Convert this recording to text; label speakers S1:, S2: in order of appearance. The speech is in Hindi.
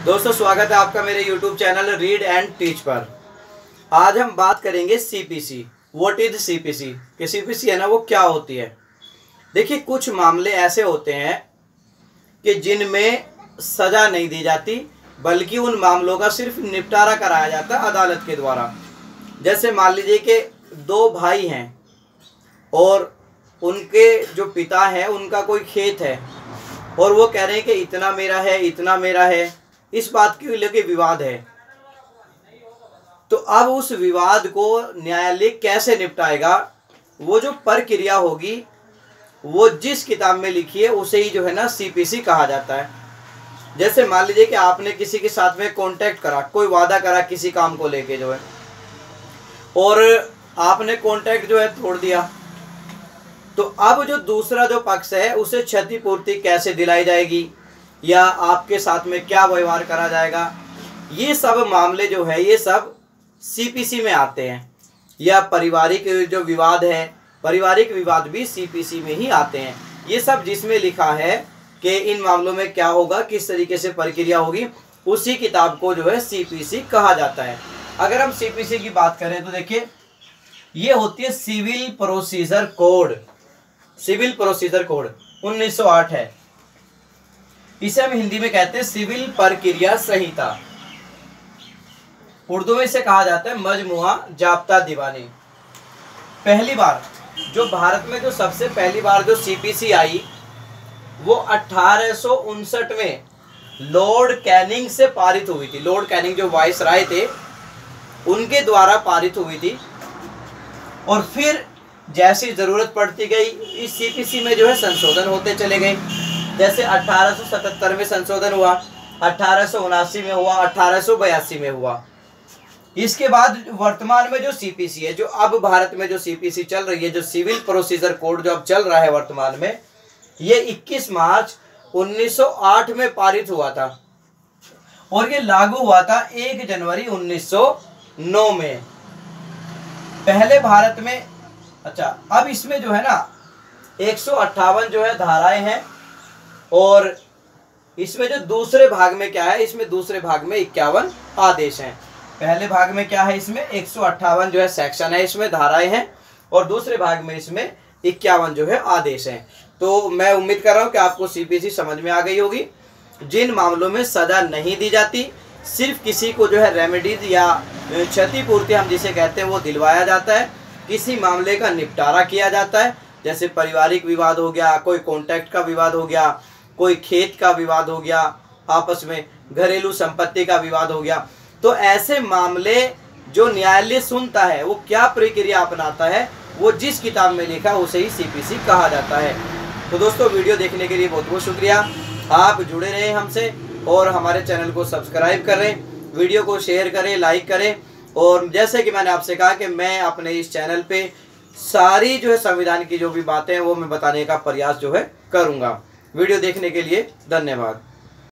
S1: दोस्तों स्वागत है आपका मेरे YouTube channel read and teach पर। आज हम बात करेंगे CPC। व्हाट इज CPC कि CPC है ना वो क्या होती है। देखिए कुछ मामले ऐसे होते हैं कि जिनमें सज़ा नहीं दी जाती बल्कि उन मामलों का सिर्फ निपटारा कराया जाता है अदालत के द्वारा। जैसे मान लीजिए कि दो भाई हैं और उनके जो पिता हैं उनका कोई खेत है और वो कह रहे हैं कि इतना मेरा है इतना मेरा है, इस बात की लेके विवाद है। तो अब उस विवाद को न्यायालय कैसे निपटाएगा, वो जो प्रक्रिया होगी वो जिस किताब में लिखी है उसे ही जो है ना CPC कहा जाता है। जैसे मान लीजिए कि आपने किसी के साथ में कांटेक्ट करा, कोई वादा करा किसी काम को लेके जो है, और आपने कांटेक्ट जो है तोड़ दिया, तो अब जो दूसरा जो पक्ष है उसे क्षतिपूर्ति कैसे दिलाई जाएगी या आपके साथ में क्या व्यवहार करा जाएगा, ये सब मामले जो है ये सब CPC में आते हैं। या पारिवारिक जो विवाद है, पारिवारिक विवाद भी CPC में ही आते हैं। ये सब जिसमें लिखा है कि इन मामलों में क्या होगा, किस तरीके से प्रक्रिया होगी, उसी किताब को जो है CPC कहा जाता है। अगर हम CPC की बात करें तो देखिए ये होती है civil procedure code. Civil procedure code 1908 है। इसे हम हिंदी में कहते हैं सिविल प्रक्रिया संहिता। उर्दू में इसे कहा जाता है मजमुआ जाब्ता दीवानी। पहली बार जो भारत में जो सबसे पहली बार जो CPC आई वो 1859 में लॉर्ड कैनिंग से पारित हुई थी। लॉर्ड कैनिंग जो वाइसराय थे उनके द्वारा पारित हुई थी। और फिर जैसी जरूरत पड़ती गई इस CPC में जो है संशोधन होते चले गए। जैसे 1877 में संशोधन हुआ, 1879 में हुआ, 1882 में हुआ। इसके बाद वर्तमान में जो CPC है, जो अब भारत में जो CPC चल रही है, जो सिविल प्रोसीजर कोड जो अब चल रहा है वर्तमान में, ये 21 मार्च 1908 में पारित हुआ था और ये लागू हुआ था 1 जनवरी 1909 में। पहले भारत में अब इसमें जो है ना 158 जो है धाराएं हैं और इसमें जो दूसरे भाग में क्या है, इसमें दूसरे भाग में 51 आदेश हैं। पहले भाग में क्या है, इसमें 158 जो है सेक्शन है, इसमें धाराएं हैं, और दूसरे भाग में इसमें 51 जो है आदेश हैं। तो मैं उम्मीद कर रहा हूँ कि आपको CPC समझ में आ गई होगी। जिन मामलों में सजा नहीं दी जाती, सिर्फ किसी को जो है रेमेडीज या क्षतिपूर्ति हम जिसे कहते हैं वो दिलवाया जाता है, किसी मामले का निपटारा किया जाता है। जैसे पारिवारिक विवाद हो गया, कोई कॉन्ट्रैक्ट का विवाद हो गया, कोई खेत का विवाद हो गया, आपस में घरेलू संपत्ति का विवाद हो गया। तो ऐसे मामले जो न्यायालय सुनता है वो क्या प्रक्रिया अपनाता है, वो जिस किताब में लिखा है उसे ही CPC कहा जाता है। तो दोस्तों वीडियो देखने के लिए बहुत बहुत शुक्रिया। आप जुड़े रहें हमसे और हमारे चैनल को सब्सक्राइब करें, वीडियो को शेयर करें, लाइक करें। और जैसे कि मैंने आपसे कहा कि मैं अपने इस चैनल पे सारी जो है संविधान की जो भी बातें हैं वो मैं बताने का प्रयास जो है करूँगा। वीडियो देखने के लिए धन्यवाद।